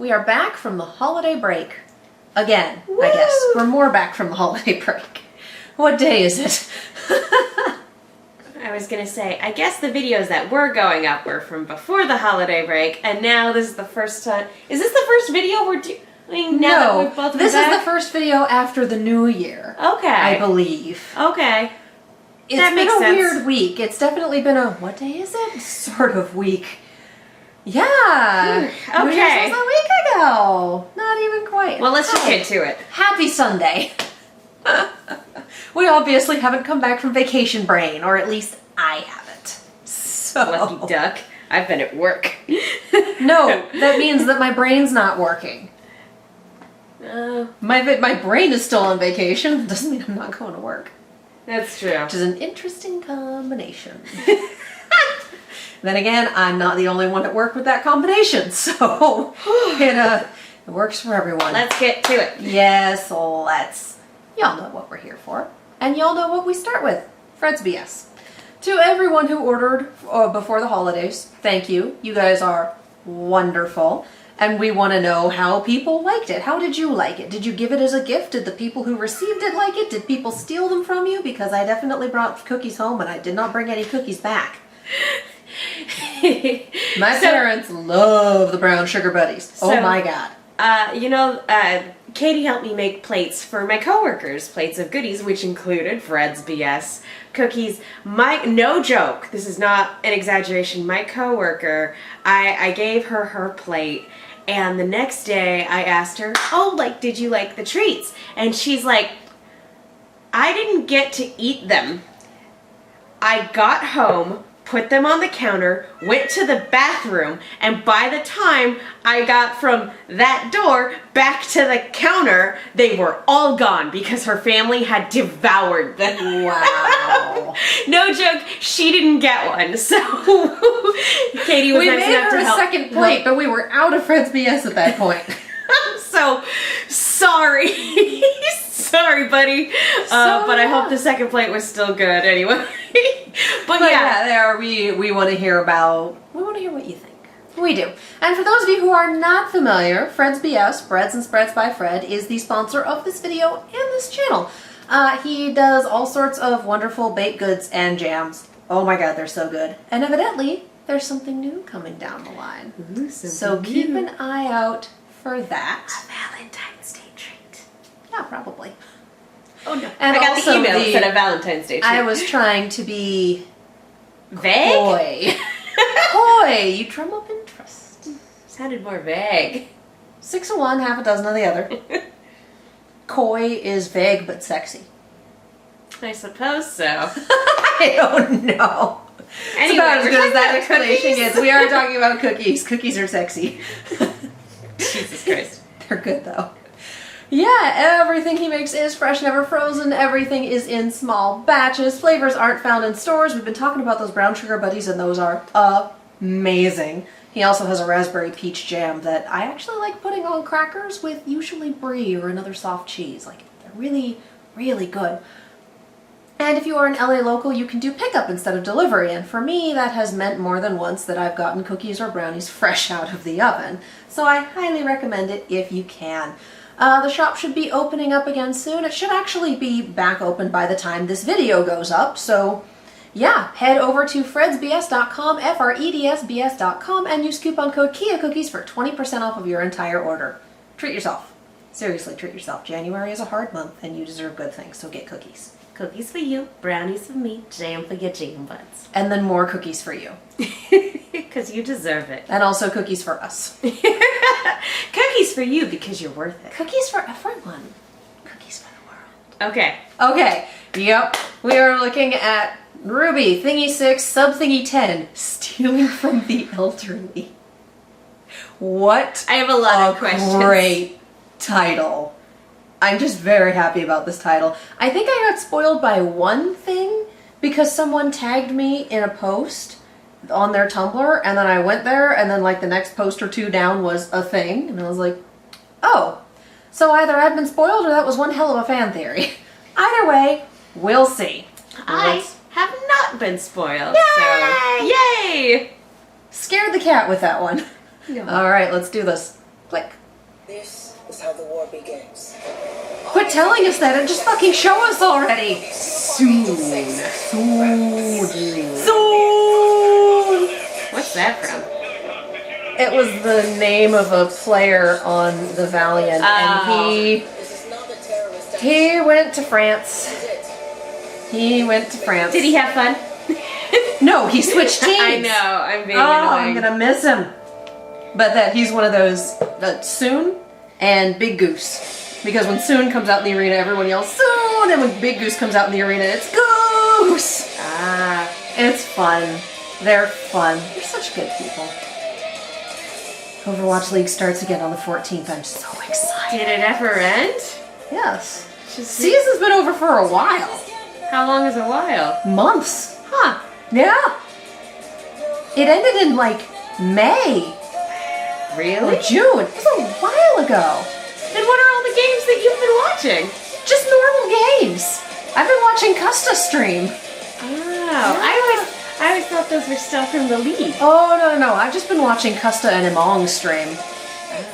We are back from the holiday break. Again, Woo! I guess. We're more back from the holiday break. What day is it? I was gonna say, I guess the videos that were going up were from before the holiday break, and now this is the first time. Is this the first video we're doing now that we've both been this back? is the first video after the new year. Okay. I believe. Okay. It's That been makes a sense. weird week. It's definitely been a, what day is it? Sort of week. Yeah. Okay. New Year's was a week ago. Not even quite. Well, let's just Hi. get to it. Happy Sunday. We obviously haven't come back from vacation brain, or at least I haven't. So Lucky duck. I've been at work. no, that means that my brain's not working. My brain is still on vacation. Doesn't mean I'm not going to work. That's true. Which is an interesting combination. Then again, I'm not the only one at work with that combination, so it works for everyone. Let's get to it. Yes, let's. Y'all know what we're here for. And y'all know what we start with. Fred's BS. To everyone who ordered before the holidays, thank you. You guys are wonderful. And we want to know how people liked it. How did you like it? Did you give it as a gift? Did the people who received it like it? Did people steal them from you? Because I definitely brought cookies home and I did not bring any cookies back. My parents love the brown sugar buddies. Oh my God. Katie helped me make plates for my coworkers, plates of goodies, which included Fred's BS cookies. No joke, this is not an exaggeration, my coworker, I gave her plate, and the next day I asked her, did you like the treats? And she's like, I didn't get to eat them. I got home, put them on the counter, went to the bathroom, and by the time I got from that door back to the counter, they were all gone because her family had devoured them. Wow. No joke, she didn't get one, so Katie was We nice made enough her to a help. second plate, but we were out of Fred's BS at that point. I'm so sorry. Sorry, buddy. But I hope the second plate was still good anyway. but yeah, there we want to hear what you think. We do. And for those of you who are not familiar, Fred's BS, Breads and Spreads by Fred, is the sponsor of this video and this channel. He does all sorts of wonderful baked goods and jams. Oh my God, they're so good. And evidently, there's something new coming down the line. Ooh, So keep an eye out for that. A Valentine's Day treat. Yeah, probably. Oh no. And I got also the email that said a Valentine's Day treat. I was trying to be vague? coy. Coy, you drum up interest. Sounded more vague. 6 of one, half a dozen of the other. Coy is vague but sexy. I suppose so. I don't know. Anyway, it's about as we're good as talking that about explanation cookies? gets. We are talking about cookies. Cookies are sexy. Jesus Christ. They're good though. Yeah, everything he makes is fresh, never frozen. Everything is in small batches. Flavors aren't found in stores. We've been talking about those brown sugar buddies, and those are amazing. He also has a raspberry peach jam that I actually like putting on crackers with usually brie or another soft cheese. Like, they're really, really good. And if you are an LA local, you can do pickup instead of delivery. And for me, that has meant more than once that I've gotten cookies or brownies fresh out of the oven. So I highly recommend it if you can. The shop should be opening up again soon. It should actually be back open by the time this video goes up. So yeah, head over to fredsbs.com, fredsbs.com, and use coupon code Kia Cookies for 20% off of your entire order. Treat yourself. Seriously, treat yourself. January is a hard month and you deserve good things, so get cookies. Cookies for you, brownies for me, jam for your jam buds. And then more cookies for you. Because you deserve it. And also cookies for us. Cookies for you because you're worth it. Cookies for everyone. Cookies for the world. Okay. Okay, yep. We are looking at RWBY Thingy 6 Sub Thingy 10 Stealing from the Elderly. What I have a lot of questions. Great title. I'm just very happy about this title. I think I got spoiled by one thing because someone tagged me in a post on their Tumblr, and then I went there, and then like the next post or two down was a thing, and I was like, oh, so either I've been spoiled or that was one hell of a fan theory. Either way, we'll see. I have not been spoiled. Yay! So, yay! Scared the cat with that one. No. All right, let's do this. Click. This is how the war begins. Quit telling us that and just fucking show us already. Soon. What's that from? It was the name of a player on the Valiant, and This is not a terrorist he went to France. This is it. He went to France. Did he have fun? No, he switched teams. I know, I'm being I'm annoying. gonna miss him. But that he's one of those Soon and Big Goose. Because when Soon comes out in the arena, everyone yells Soon, and when Big Goose comes out in the arena, it's Goose. Ah. It's fun. They're fun. They're such good people. Overwatch League starts again on the 14th. I'm so excited. Did it ever end? Yes. Just Season's been over for a while. How long is a while? Months. Huh. Yeah. It ended in like May Really? or June. It was a while ago. Then what are all the games that you've been watching? Just normal games. I've been watching Custa stream. Oh, I always thought those were still from the league. Oh, no. I've just been watching Custa and Imong stream.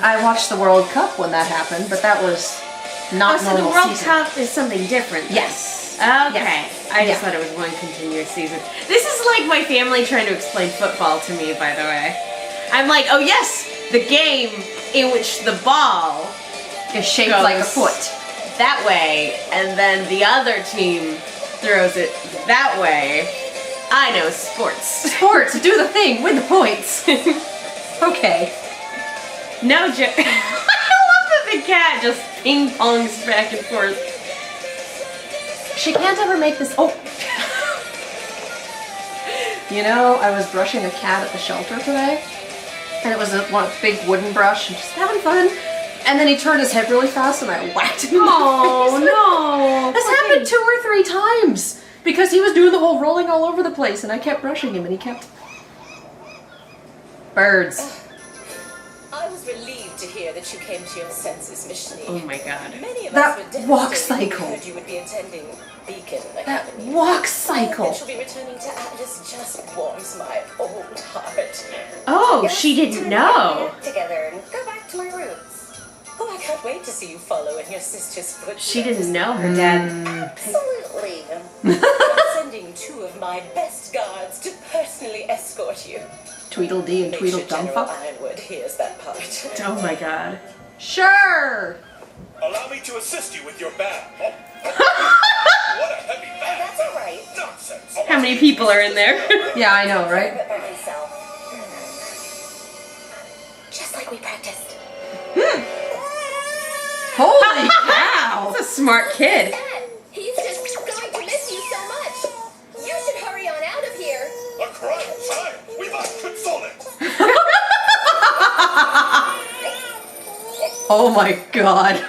I watched the World Cup when that happened, but that was not So the normal World season. Cup is something different. then? Yes. Okay. Yes. I just Yeah. thought it was one continuous season. This is like my family trying to explain football to me, by the way. I'm like, oh yes, the game in which the ball It's shaped goes like a foot. that way, and then the other team throws it that way. I know sports. Sports, do the thing, win the points. Okay. No joke. I love that the cat just ping pongs back and forth. She can't ever make this. Oh. You know, I was brushing a cat at the shelter today, and it was a big wooden brush, and just having fun. And then he turned his head really fast, and I whacked him. Oh no! This happened 2 or 3 times because he was doing the whole rolling all over the place, and I kept brushing him, and he kept. Birds. I was relieved to hear that you came to your senses, Mishni. Oh my god. Many of That us were walk devastated when we cycle. heard you would be attending Beacon That Academy. walk And cycle. she'll be returning to Atlas just warms my old heart. Oh, she didn't know. Together and go back to my roots. Oh, I can't wait to see you follow in your sister's footsteps. She didn't know her dad. Absolutely. I'm sending 2 of my best guards to personally escort you. Tweedledee and Make sure Tweedledumfuck. General Ironwood hears that part. Oh my god. Sure. Allow me to assist you with your bag. What a heavy bag! That's all right. Nonsense! How many people are in there? Yeah, I know, right? But by myself. Just like we practiced. Holy cow! That's a smart kid. Dad, he's just going to miss you so much. You should hurry on out of here. A cry of time! We must console it! Oh my god.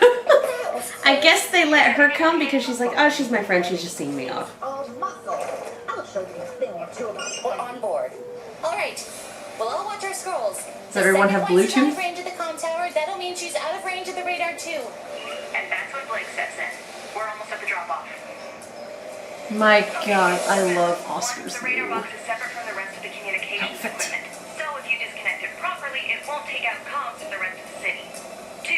I guess they let her come because she's like, oh, she's my friend. She's just seeing me off. All muscle. I'll show you a thing or two about We're on board. All right. We'll all watch our scrolls. Does everyone have Once she's out Bluetooth? of range of the comm tower, that'll mean she's out of range of the radar too. And that's when Blake steps in. We're almost at the drop-off. My god, I love Oscar's The radar new box is separate from the rest of the communications outfit. equipment. So if you disconnect it properly, it won't take out comms to the rest of the city. 2,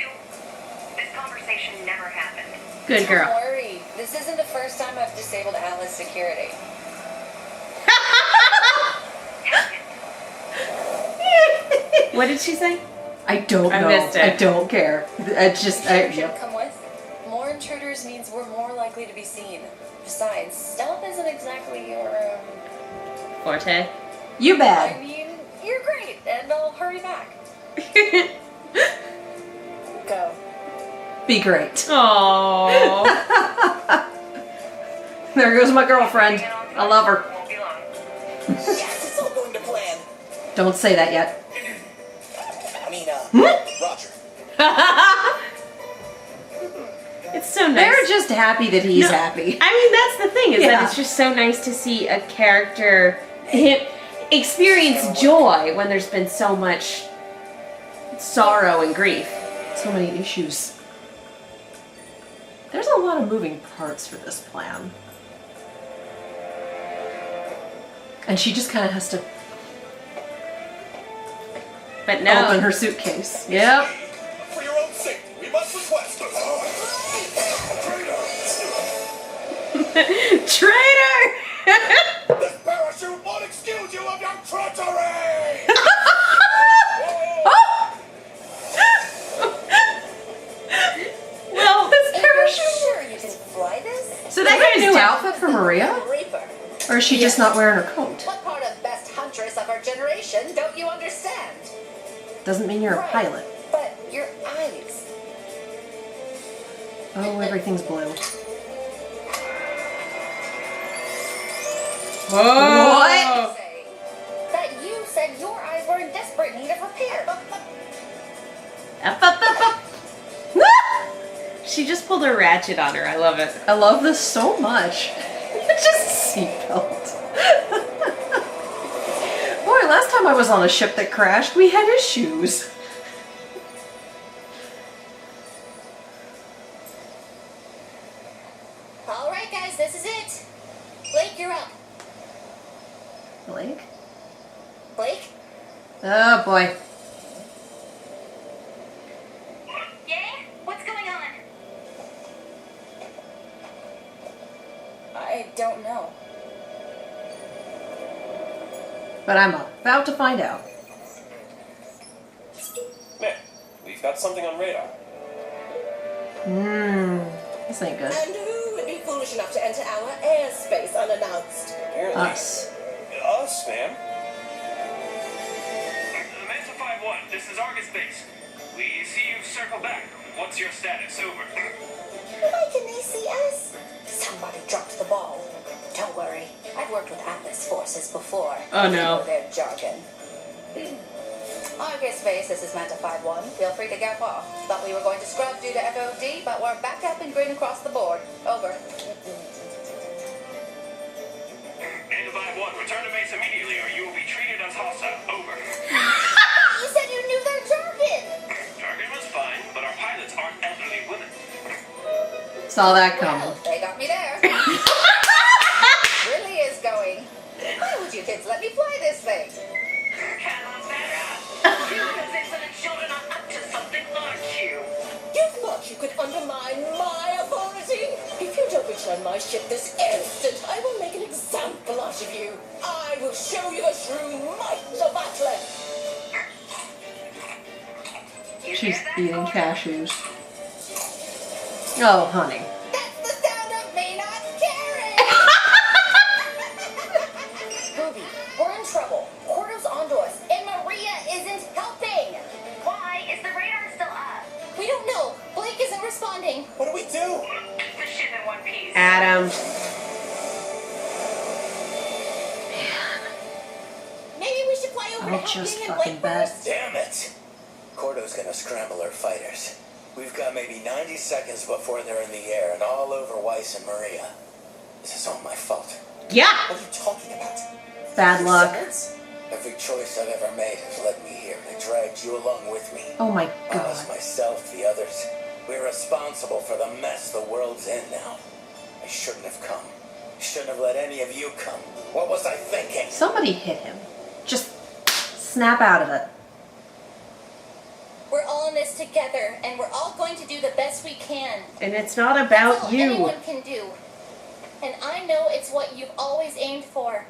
this conversation never happened. Good girl. Don't worry. This isn't the first time I've disabled Atlas security. What did she say? I don't I know. missed it. I don't care. I just, I, Should yep. come with. More intruders means we're more likely to be seen. Besides, stealth isn't exactly your, Forte. You I bad. mean, you're great, and I'll hurry back. Go. Be great. Aww. There goes my girlfriend. I love her. Won't be long. Yes, it's all going to plan. Don't say that yet. I mean, Roger. It's so nice. They're just happy that he's No, happy. I mean, that's the thing, is Yeah. that it's just so nice to see a character experience joy when there's been so much sorrow and grief. So many issues. There's a lot of moving parts for this plan. And she just kind of has to But no. open her suitcase. Yep. must request. Traitor! This parachute won't excuse you of your treachery! Well, this Are you parachute. sure you can fly this? So Is that that a guy's new dead. outfit for Maria? Reaper. Or is she just not wearing her coat? What part of best huntress of our generation don't you understand? Doesn't mean you're a Right. pilot. But your eyes. Oh, everything's blue. Whoa! Say that you said your eyes were in desperate need of repair. Up, up, up, up. She just pulled a ratchet on her. I love it. I love this so much. Just seatbelt. Boy, last time I was on a ship that crashed, we had issues. All right, guys, this is it. Blake, you're up. Blake? Blake? Oh boy. Yeah? What's going on? I don't know. But I'm about to find out. Man, we've got something on radar. This ain't good. And who would be foolish enough to enter our airspace unannounced? Apparently. Us. Us, ma'am? Manta 5-1, this is Argus Base. We see you circle back. What's your status? Over. Why can they see us? Somebody dropped the ball. Don't worry. I've worked with Atlas forces before. Oh, no. I know their jargon. Argus Base, this is Manta 5-1. Feel free to gap off. Thought we were going to scrub due to FOD, but we're back up and green across the board. Over. Manta 5-1, return to base immediately or you will be treated as hostile. Over. You said you knew their jargon. Jargon was fine, but our pilots aren't elderly women. Saw that coming. Well, they got me there. Really is going. Why would you kids let me fly this thing? Cannot better. You as insolent children are up to something, aren't you? You thought you could undermine my authority? If you don't return my ship this instant, I will make an example out of you. I will show you the true might of Atlas. You She's hear that, eating Cora? cashews. Oh, honey. That's the sound of me not caring! Ruby, we're in trouble. Cordo's onto us, and Maria isn't helping. Why is the radar still up? We don't know. Blake isn't responding. What do we do? The ship in one piece. Adam. Maybe we should fly over I'll to help just Ding and fucking Blake bet. first. Damn it! Cordo's gonna scramble our fighters. We've got maybe 90 seconds before they're in the air and all over Weiss and Maria. This is all my fault. Yeah. What are you talking about? Bad luck. Seconds? Every choice I've ever made has led me here. I dragged you along with me. Oh my Alice, god. myself, the others. We're responsible for the mess the world's in now. I shouldn't have come. Shouldn't have let any of you come. What was I thinking? Somebody hit him. Just snap out of it. We're all in this together, and we're all going to do the best we can. And it's not That's about all you. anyone can do. And I know it's what you've always aimed for.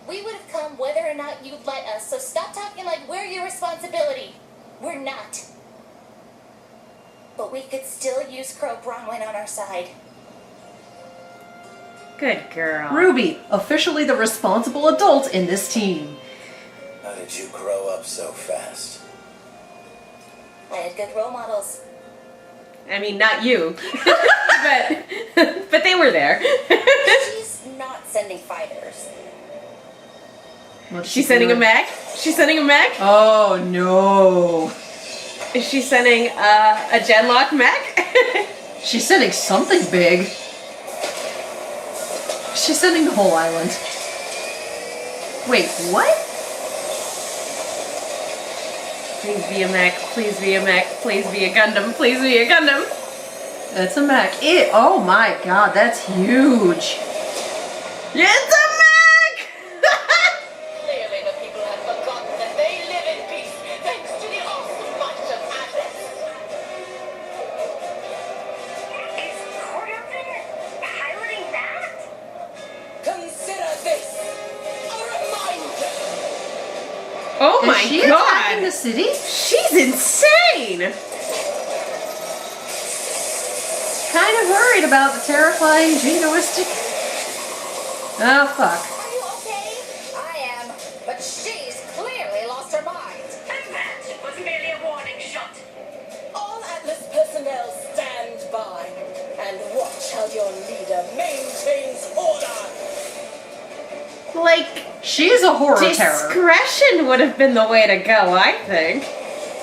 We would have come whether or not you'd let us, so stop talking like we're your responsibility. We're not. But we could still use Crow Bronwyn on our side. Good girl. Ruby, officially the responsible adult in this team. How did you grow up so fast? I had good role models. I mean, not you. but they were there. She's not sending fighters. What's she She's sending a doing? mech. She's sending a mech. Oh no. Is she sending a Genlock mech? She's sending something big. She's sending the whole island. Wait, what? Please be a mech. Please be a mech. Please be a Gundam. Please be a Gundam. It's a mech. Oh my god, that's huge. It's a mech! Clearly the people have forgotten that they live in peace thanks to the awesome might of Atlas. she god! attacking the city? She's insane! Kind of worried about the terrifying jingoistic. Oh, fuck. Are you okay? I am, but she's clearly lost her mind. And that was merely a warning shot. All Atlas personnel stand by and watch how your leader maintains order. Like, She's a horror terror. discretion would have been the way to go, I think.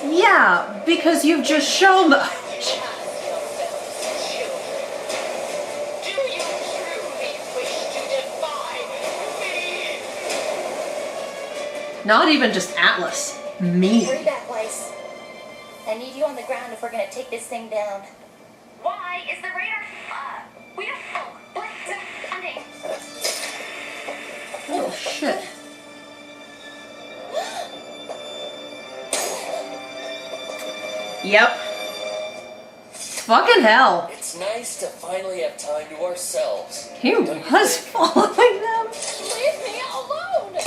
Yeah, because you've just shown the... Do you truly wish to defy me? Not even just Atlas. Me. Hurry back, Weiss. I need you on the ground if we're gonna take this thing down. Why is the radar we are full? What's funding? Oh, shit. Yep. Fucking hell. It's nice to finally have time to ourselves. He was following them. Leave me alone!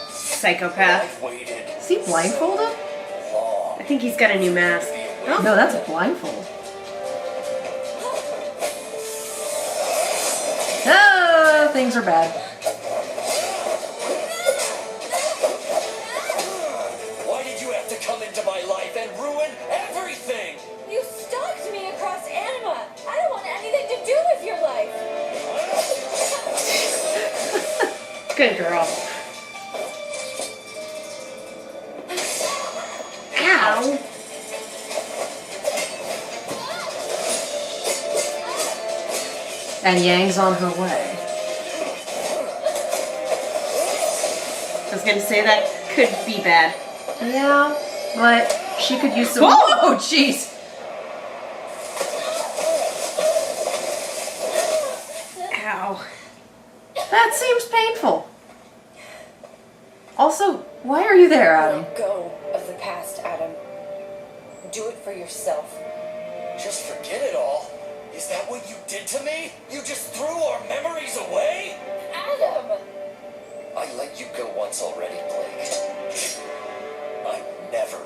Psychopath. I've waited Is he blindfolded? long. I think he's got a new mask. No, that's a blindfold. Oh, things are bad. Why did you have to come into my life and ruin everything? You stalked me across Anima. I don't want anything to do with your life. Good girl. Ow. And Yang's on her way. I was gonna say that could be bad. Yeah, but she could use some... Whoa! Oh, jeez! Ow. That seems painful. Also, why are you there, Adam? Let go of the past, Adam. Do it for yourself. Just forget it all. Is that what you did to me? You just threw our memories away? Adam! I let you go once already, Blake. I'm never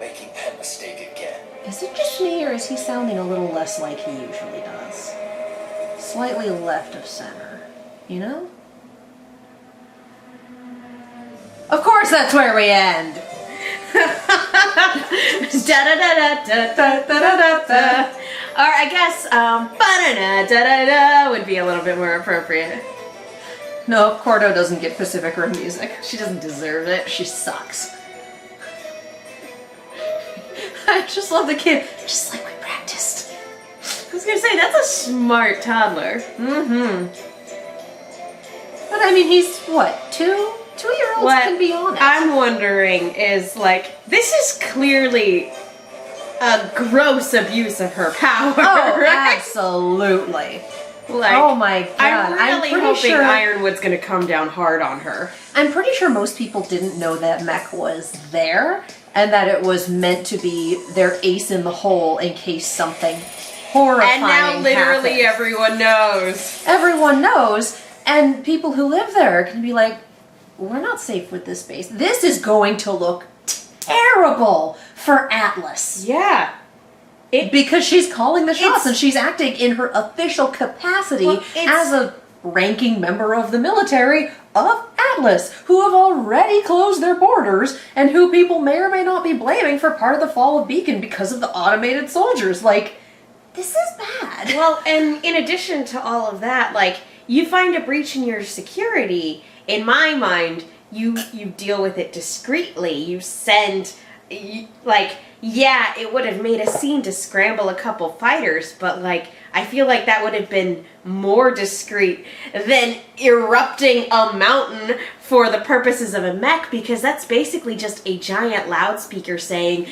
making that mistake again. Is it just me, or is he sounding a little less like he usually does? Slightly left of center, you know? Of course that's where we end! Da-da-da-da-da-da-da-da-da. Or I guess, ba-da-da-da-da-da would be a little bit more appropriate. No, Cordo doesn't get Pacific Rim music. She doesn't deserve it. She sucks. I just love the kid. Just like we practiced. I was gonna say, that's a smart toddler. Mm-hmm. But I mean, he's what, 2? 2-year-olds What can be honest. I'm wondering is, like, this is clearly a gross abuse of her power, Oh, right? absolutely. Like, Oh my god. I'm really pretty hoping sure, Ironwood's gonna come down hard on her. I'm pretty sure most people didn't know that mech was there and that it was meant to be their ace in the hole in case something horrifying And now literally happened. everyone knows. Everyone knows, and people who live there can be like, we're not safe with this base. This is going to look terrible for Atlas. Yeah. Because she's calling the shots It's- and she's acting in her official capacity Well, it's- as a ranking member of the military of Atlas, who have already closed their borders and who people may or may not be blaming for part of the fall of Beacon because of the automated soldiers. Like, this is bad. Well, and in addition to all of that, like, you find a breach in your security, in my mind, you deal with it discreetly. You send, like, yeah, it would have made a scene to scramble a couple fighters, but, like, I feel like that would have been more discreet than erupting a mountain for the purposes of a mech, because that's basically just a giant loudspeaker saying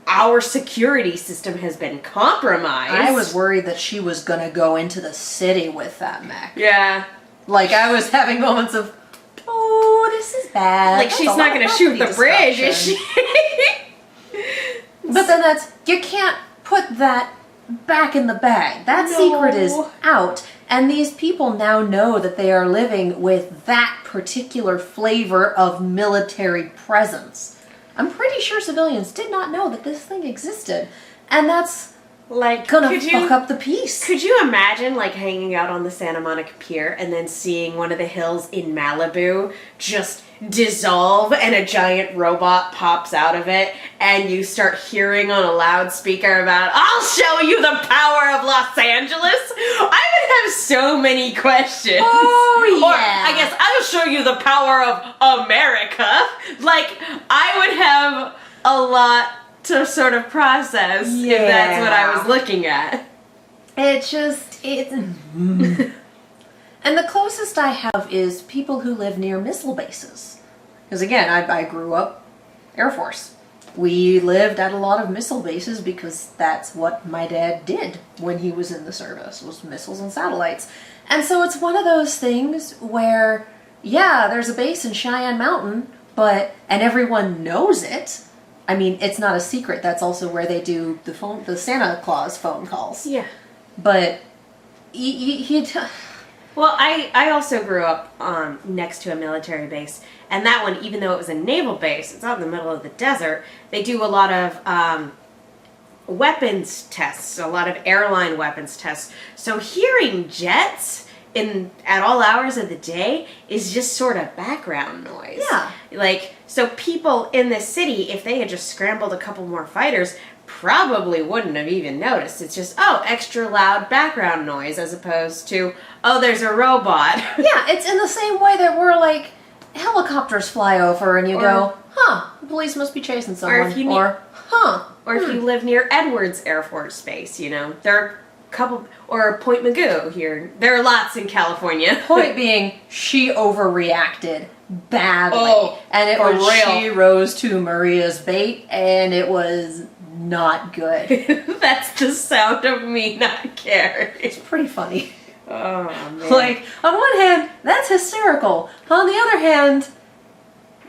our security system has been compromised. I was worried that she was gonna go into the city with that mech. Yeah. Like, I was having moments of, oh, this is bad. Like, That's she's a not lot of gonna shoot the property bridge, is she? destruction. But then you can't put that back in the bag. That No. secret is out. And these people now know that they are living with that particular flavor of military presence. I'm pretty sure civilians did not know that this thing existed. And that's Like, gonna fuck up the peace. Could you imagine, like, hanging out on the Santa Monica Pier and then seeing one of the hills in Malibu just dissolve and a giant robot pops out of it and you start hearing on a loudspeaker about, I'll show you the power of Los Angeles? I would have so many questions. Oh, yeah. Or, I guess, I'll show you the power of America. Like, I would have a lot to sort of process if that's what I was looking at. It's and the closest I have is people who live near missile bases. Because again, I grew up Air Force. We lived at a lot of missile bases because that's what my dad did when he was in the service, was missiles and satellites. And so it's one of those things where, yeah, there's a base in Cheyenne Mountain, and everyone knows it. I mean, it's not a secret. That's also where they do the Santa Claus phone calls. Yeah. But well, I also grew up next to a military base, and that one, even though it was a naval base, it's out in the middle of the desert, they do a lot of weapons tests, a lot of airline weapons tests. So hearing jets at all hours of the day is just sort of background noise. Yeah. Like, so people in this city, if they had just scrambled a couple more fighters, probably wouldn't have even noticed. It's just, oh, extra loud background noise, as opposed to, oh, there's a robot. Yeah, it's in the same way that we're like, helicopters fly over and you go, huh, the police must be chasing someone. Or if you if you live near Edwards Air Force Base, you know, there are a couple, or Point Magoo here. There are lots in California. Point being, she overreacted badly. Oh, and it for was, real. she rose to Maria's bait, and it was not good. That's the sound of me not caring. It's pretty funny. Oh, man. Like, on one hand, that's hysterical. On the other hand,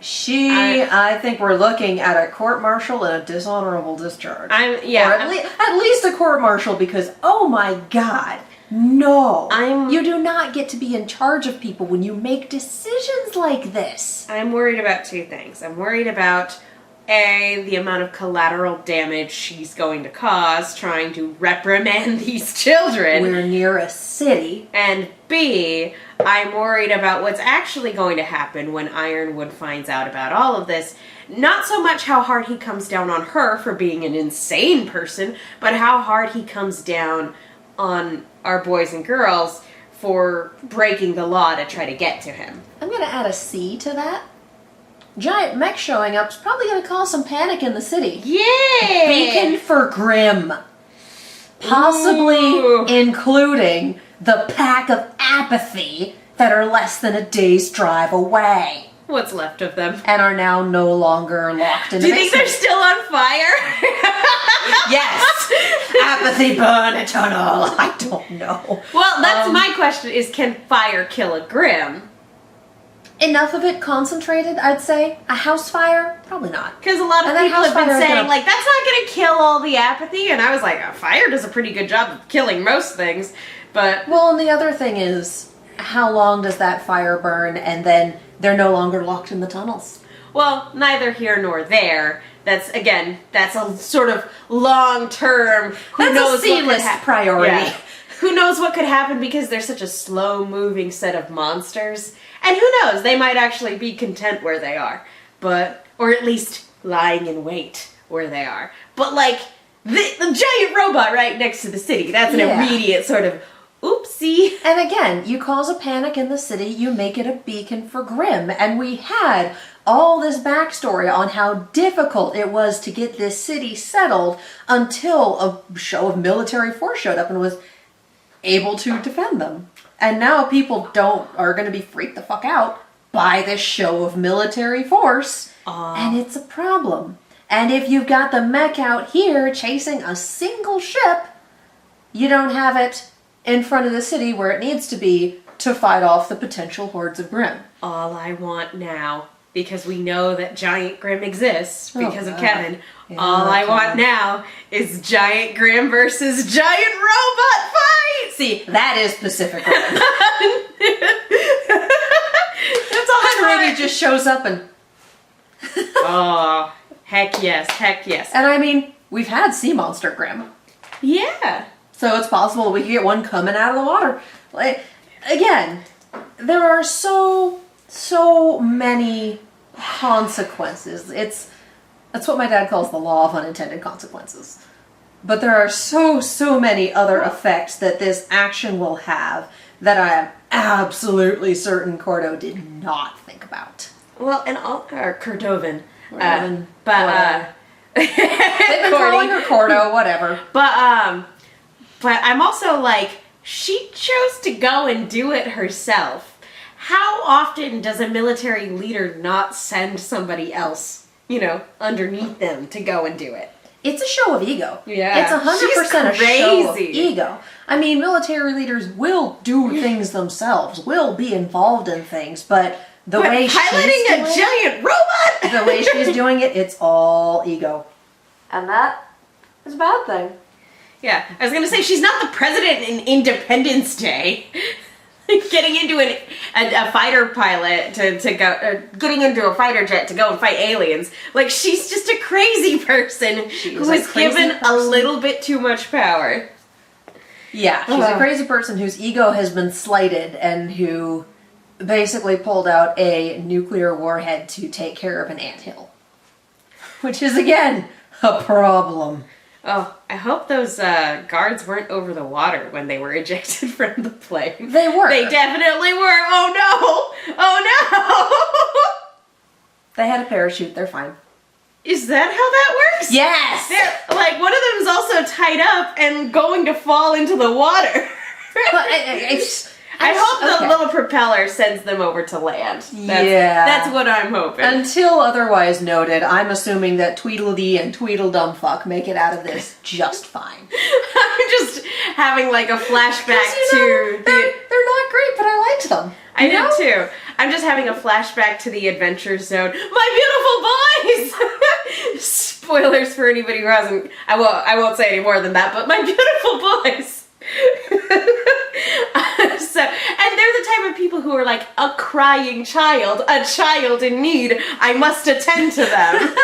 I think we're looking at a court-martial and a dishonorable discharge. Or at least a court-martial, because, oh my god, no. You do not get to be in charge of people when you make decisions like this. I'm worried about two things. I'm worried about, A, the amount of collateral damage she's going to cause trying to reprimand these children. We're near a city. And B, I'm worried about what's actually going to happen when Ironwood finds out about all of this. Not so much how hard he comes down on her for being an insane person, but how hard he comes down on our boys and girls for breaking the law to try to get to him. I'm going to add a C to that. Giant mech showing up is probably going to cause some panic in the city. Yeah! Beacon for Grimm. Possibly including the pack of apathy that are less than a day's drive away. What's left of them. And are now no longer locked in the Do you think they're still on fire? Yes! Apathy burn eternal. I don't know. Well, that's my question is, can fire kill a Grimm? Enough of it concentrated, I'd say. A house fire? Probably not. Because a lot of people have been saying, like, that's not going to kill all the apathy. And I was like, a fire does a pretty good job of killing most things. But well, and the other thing is, how long does that fire burn and then they're no longer locked in the tunnels? Well, neither here nor there. That's a sort of long-term, who knows a C-list priority. Yeah. Who knows what could happen because they're such a slow-moving set of monsters. And who knows, they might actually be content where they are. Or at least lying in wait where they are. But like, the giant robot right next to the city, that's an immediate sort of, oopsie. And again, you cause a panic in the city, you make it a beacon for Grimm. And we had all this backstory on how difficult it was to get this city settled until a show of military force showed up and was able to defend them. And now people are going to be freaked the fuck out by this show of military force. And it's a problem. And if you've got the mech out here chasing a single ship, you don't have it in front of the city where it needs to be to fight off the potential hordes of Grimm. All I want now because we know that Giant Grim exists because of God. Kevin. Yeah, All I want Kevin. now is Giant Grim versus Giant Robot fight! See, that is Pacific Rim. That's all I Henry want. just shows up and... Oh, heck yes, heck yes. And I mean, we've had Sea Monster Grim. Yeah. So it's possible we could get one coming out of the water. Like, again, there are so many consequences. That's what my dad calls the law of unintended consequences. But there are so many other effects that this action will have that I am absolutely certain Cordo did not think about. Well, and all, or Cordovan. Cordovan, But They've been calling her Cordo, whatever. But I'm also like, she chose to go and do it herself. How often does a military leader not send somebody else, you know, underneath them to go and do it? It's a show of ego. Yeah. It's 100% a She's show of crazy. ego. I mean, military leaders will do things themselves, will be involved in things, but the way she's Piloting doing a giant robot! the way she's doing it, it's all ego. And that is a bad thing. Yeah, I was gonna say, she's not the president in Independence Day. Getting into a fighter pilot to go, getting into a fighter jet to go and fight aliens. Like, she's just a crazy person who is a was crazy given a person. little bit too much power. Yeah, she's a crazy person whose ego has been slighted and who basically pulled out a nuclear warhead to take care of an anthill. Which is, again, a problem. Oh, I hope those guards weren't over the water when they were ejected from the plane. They were. They definitely were. Oh no! Oh no! They had a parachute, they're fine. Is that how that works? Yes! They're, like, one of them is also tied up and going to fall into the water. But I hope the okay. little propeller sends them over to land. Yeah. That's what I'm hoping. Until otherwise noted, I'm assuming that Tweedledee and Tweedledumfuck make it out of this just fine. I'm just having like a flashback You know, to they're not great, but I liked them. I You know? did too. I'm just having a flashback to the Adventure Zone. My beautiful boys! Spoilers for anybody who hasn't. I won't say any more than that, but my beautiful boys. And they're the type of people who are like a crying child, a child in need. I must attend to them.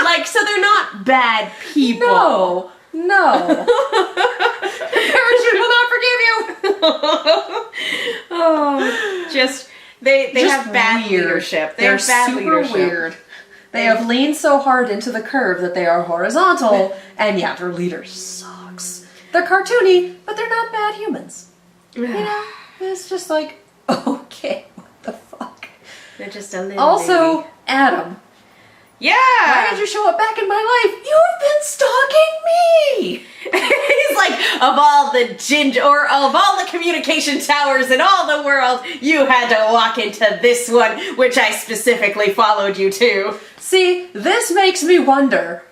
Like, so they're not bad people. No. Parachute will not forgive you. Oh, just they Just have bad weird. leadership. They're have bad super leadership. weird. They have leaned so hard into the curve that they are horizontal, and yeah, their leader sucks. They're cartoony, but they're not bad humans. You know, it's just like, okay, what the fuck. They're just a little Also, baby. Adam, Yeah. why did you show up back in my life? You've been stalking me. He's like, of all the or of all the communication towers in all the world, you had to walk into this one, which I specifically followed you to. See, this makes me wonder,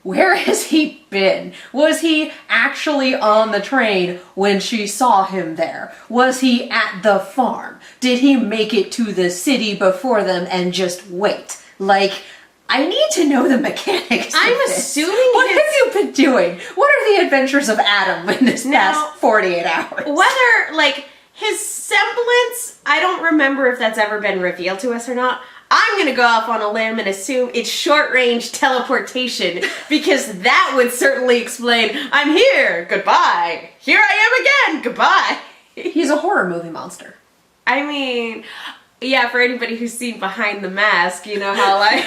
where has he been? Was he actually on the train when she saw him there? Was he at the farm? Did he make it to the city before them and just wait? Like, I need to know the mechanics of I'm this. assuming What his- have you been doing? What are the adventures of Adam in this Now, past 48 hours? Whether, like, his semblance, I don't remember if that's ever been revealed to us or not. I'm gonna go off on a limb and assume it's short-range teleportation, because that would certainly explain, I'm here, goodbye. Here I am again, goodbye. He's a horror movie monster. I mean, yeah, for anybody who's seen Behind the Mask, you know how, like...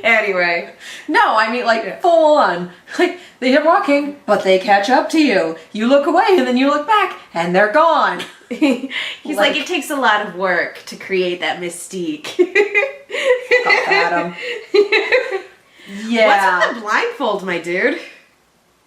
Anyway. No, I mean, like, full on. Like, they're walking, but they catch up to you. You look away, and then you look back, and they're gone. He's like, it takes a lot of work to create that mystique. Fuck Adam. Yeah. What's with the blindfold, my dude?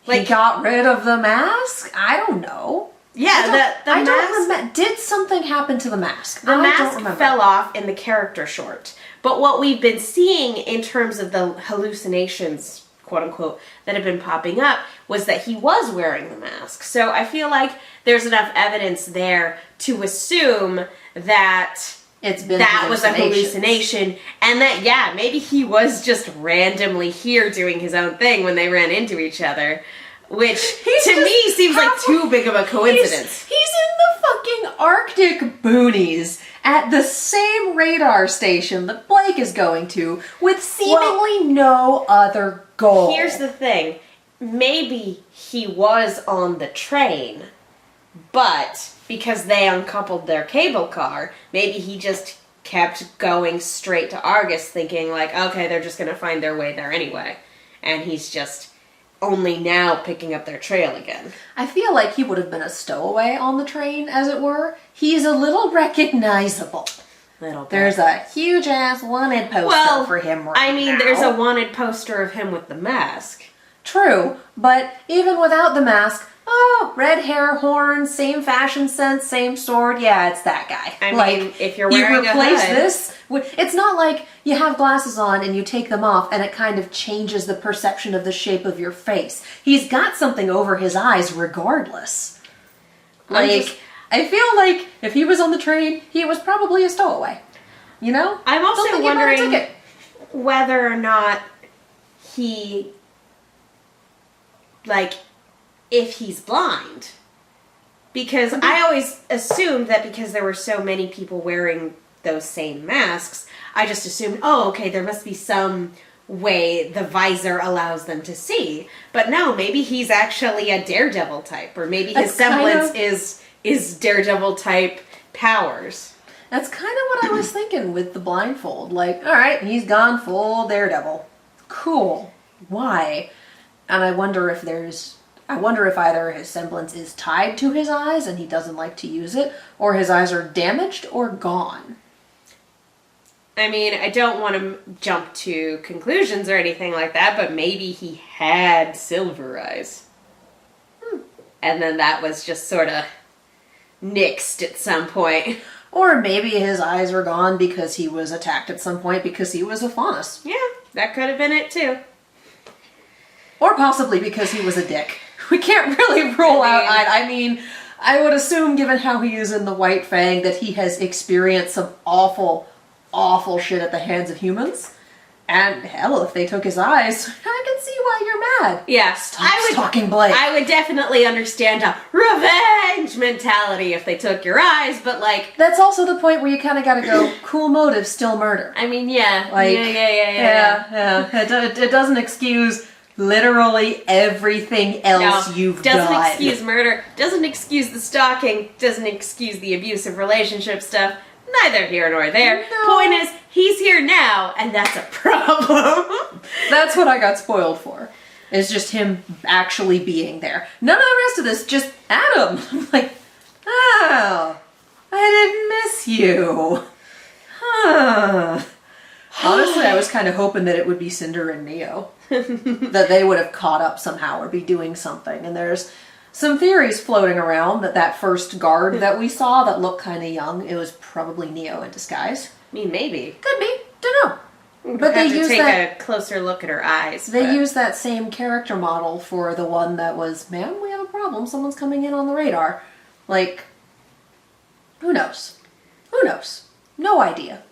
He got rid of the mask? I don't know. Yeah, the I mask. don't remember. Did something happen to the mask? The I don't mask remember. fell off in the character short. But what we've been seeing in terms of the hallucinations, quote unquote, that have been popping up was that he was wearing the mask. So I feel like there's enough evidence there to assume that it's been that was a hallucinations. hallucination, and that, yeah, maybe he was just randomly here doing his own thing when they ran into each other, which to me seems like too big of a coincidence. He's in the fucking Arctic boonies at the same radar station that Blake is going to with seemingly no other goal. Here's the thing. Maybe he was on the train, but because they uncoupled their cable car, maybe he just kept going straight to Argus thinking like, okay, they're just going to find their way there anyway. And he's just only now picking up their trail again. I feel like he would have been a stowaway on the train, as it were. He's a little recognizable. Little bit. There's a huge ass wanted poster for him right now. There's a wanted poster of him with the mask. True, but even without the mask, oh, red hair, horns, same fashion sense, same sword. Yeah, it's that guy. I mean, if you're wearing you replace a hood, this with, it's not like you have glasses on and you take them off and it kind of changes the perception of the shape of your face. He's got something over his eyes regardless. I feel like if he was on the train, he was probably a stowaway. You know? I'm also Don't think he might have took wondering it. whether or not he, like, if he's blind. Because I always assumed that because there were so many people wearing those same masks, I just assumed, oh, okay, there must be some way the visor allows them to see. But no, maybe he's actually a Daredevil type, or maybe his semblance is Daredevil type powers. That's kind of what I was thinking with the blindfold. Like, all right, he's gone full Daredevil. Cool. Why? And I wonder if either his semblance is tied to his eyes and he doesn't like to use it, or his eyes are damaged or gone. I mean, I don't want to jump to conclusions or anything like that, but maybe he had silver eyes. And then that was just sort of nixed at some point. Or maybe his eyes are gone because he was attacked at some point because he was a faunus. Yeah, that could have been it too. Or possibly because he was a dick. We can't really rule out. I mean, I would assume, given how he is in the White Fang, that he has experienced some awful, awful shit at the hands of humans. And hell, if they took his eyes, I can see why you're mad. Yeah, Stop stalking Blake. I would definitely understand a revenge mentality if they took your eyes, but like... That's also the point where you kind of gotta go, cool motive, still murder. I mean, yeah. Like, Yeah. It doesn't excuse literally everything else you've done. Doesn't excuse murder, doesn't excuse the stalking, doesn't excuse the abusive relationship stuff. Neither here nor there. No. Point is, he's here now, and that's a problem. That's what I got spoiled for. Is just him actually being there. None of the rest of this, just Adam. I'm like, oh, I didn't miss you. Huh. Honestly, I was kind of hoping that it would be Cinder and Neo. That they would have caught up somehow or be doing something. And there's some theories floating around that first guard that we saw that looked kind of young, it was probably Neo in disguise. I mean, maybe. Could be. Don't know. But they have to use take that. a closer look at her eyes. They use that same character model for the one that was, man, we have a problem. Someone's coming in on the radar. Like, who knows? Who knows? No idea.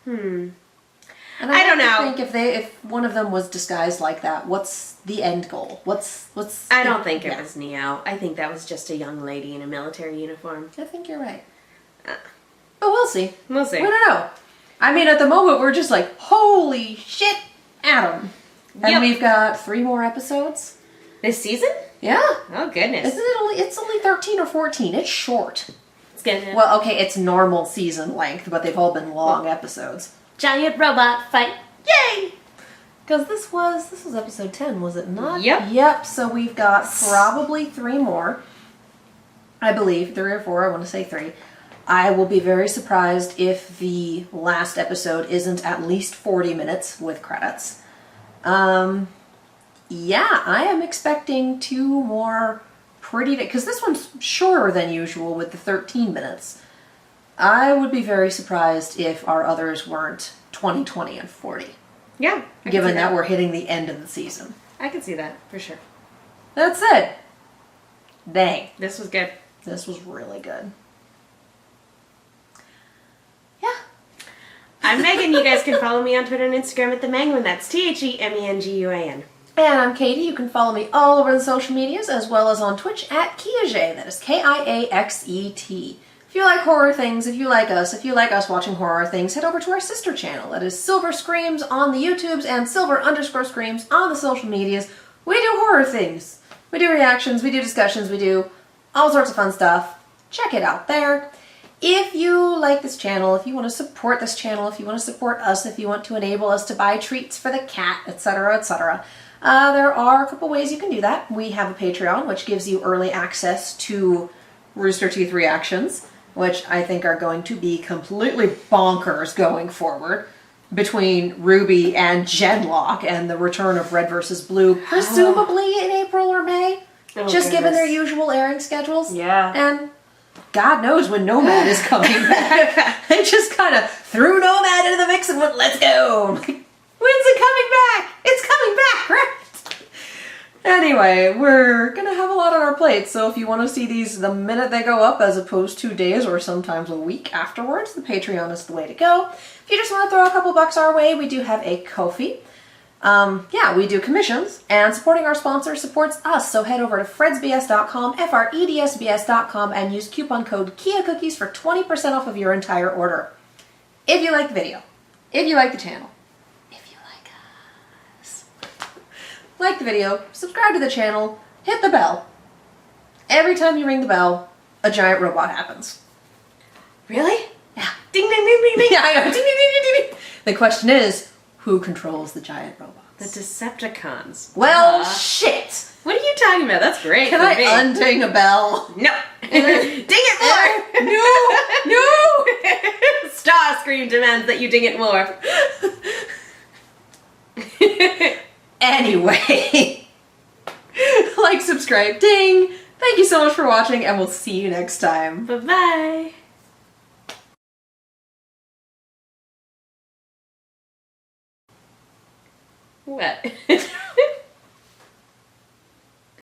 And I don't know. Think if one of them was disguised like that, what's the end goal? What's? I don't think it was Neo. I think that was just a young lady in a military uniform. I think you're right. But we'll see. We'll see. We don't know. I mean, at the moment, we're just like, holy shit, Adam. And we've got 3 more episodes. This season? Yeah. Oh, goodness. Isn't it only? It's only 13 or 14. It's short. It's good. Well, okay, it's normal season length, but they've all been long episodes. Giant robot fight. Yay! Because this was episode 10, was it not? Yep. Yep, so we've got probably 3 more. I believe, 3 or 4, I want to say 3. I will be very surprised if the last episode isn't at least 40 minutes with credits. Yeah, I am expecting 2 more pretty... Because this one's shorter than usual with the 13 minutes. I would be very surprised if our others weren't 20, 20, and 40. Yeah. Given that we're hitting the end of the season. I can see that, for sure. That's it. Dang. This was good. This was really good. I'm Megan. You guys can follow me on Twitter and Instagram at The Menguin. That's TheMenguin. And I'm Katie. You can follow me all over the social medias as well as on Twitch at Kiaxet. That is Kiaxet. If you like horror things, if you like us watching horror things, head over to our sister channel. That is Silver Screams on the YouTubes and Silver_Screams on the social medias. We do horror things. We do reactions, we do discussions, we do all sorts of fun stuff. Check it out there. If you like this channel, if you want to support this channel, if you want to support us, if you want to enable us to buy treats for the cat, etc., etc., there are a couple ways you can do that. We have a Patreon, which gives you early access to Rooster Teeth reactions, which I think are going to be completely bonkers going forward, between RWBY and Genlock and the return of Red vs. Blue, presumably in April or May, just given their usual airing schedules. Yeah. And God knows when Nomad is coming back. They just kind of threw Nomad into the mix and went, let's go. I'm like, when's it coming back? It's coming back, right? Anyway, we're going to have a lot on our plate, so if you want to see these the minute they go up as opposed to days or sometimes a week afterwards, the Patreon is the way to go. If you just want to throw a couple bucks our way, we do have a Ko-fi. Yeah, we do commissions, and supporting our sponsor supports us, so head over to fredsbs.com, fredsbs.com, and use coupon code KIACookies for 20% off of your entire order. If you like the video, if you like the channel, like the video, subscribe to the channel, hit the bell. Every time you ring the bell, a giant robot happens. Really? Yeah. Ding, ding, ding, ding, ding. Yeah, I know. Ding, ding, ding, ding, ding. The question is, who controls the giant robots? The Decepticons. Well, shit. What are you talking about? That's great. Can for I me. unding a bell? No. Ding it more. No! Star Scream demands that you ding it more. Anyway, like, subscribe, ding. Thank you so much for watching, and we'll see you next time. Bye-bye. What?